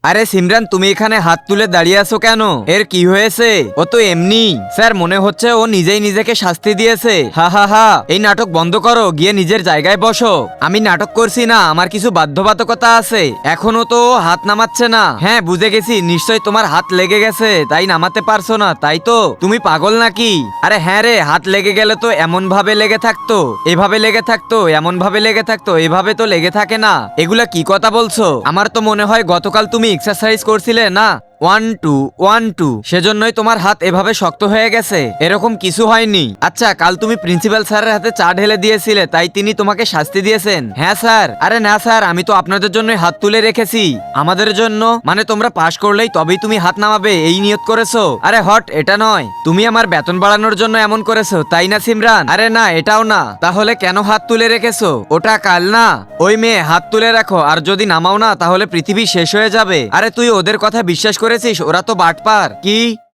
আরে সিমরান, তুমি এখানে হাত তুলে দাঁড়িয়ে আছো কেন? এর কি হয়েছে? ও তো এমনি। স্যার, মনে হচ্ছে ও নিজেই নিজেকে শাস্তি দিয়েছে। হা হা হা, এই নাটক বন্ধ করো, গিয়ে নিজের জায়গায় বসো। আমি নাটক করছি না, আমার কিছু বাধ্যবাধকতা আছে। এখনো তো ও হাত নামাচ্ছে না। হ্যাঁ, বুঝে গেছি, নিশ্চয় তোমার হাত লেগে গেছে তাই নামাতে পারছো না, তাই তো? তুমি পাগল নাকি? আরে হ্যাঁ রে, হাত লেগে গেলে তো এমন ভাবে লেগে থাকতো, এভাবে লেগে থাকতো, এমন ভাবে লেগে থাকতো, এভাবে তো লেগে থাকে না। এগুলা কি কথা বলছো? আমার তো মনে হয় গতকাল তুমি এক্সারসাইজ করছিলে না। 1 2 1 2, সেজন্যই তোমার হাত এভাবে শক্ত হয়ে গেছে। এরকম কিছু হয়নি। আচ্ছা, কাল তুমি প্রিন্সিপাল স্যারের হাতে চা ঢেলে দিয়েছিলে, তাই তিনি তোমাকে শাস্তি দিয়েছেন? হ্যাঁ স্যার। আরে না স্যার, আমি তো আপনাদের জন্য হাত তুলে রেখেছি। আমাদের জন্য মানে তোমরা পাশ করলেই তবেই তুমি হাত নামাবে এই নিয়ত করেছো? আরে হট, এটা নয়। তুমি আমার বেতন বাড়ানোর জন্য এমন করেছো, তাই না সিমরান? আরে না, এটাও না। তাহলে কেন হাত তুলে রেখেছো? ওটা কাল না। ওই মেয়ে, হাত তুলে রাখো, আর যদি নামাও না তাহলে পৃথিবী শেষ হয়ে যাবে। আরে তুই ওদের কথা বিশ্বাস করেছিস? ওরা তো বাটপার। কি?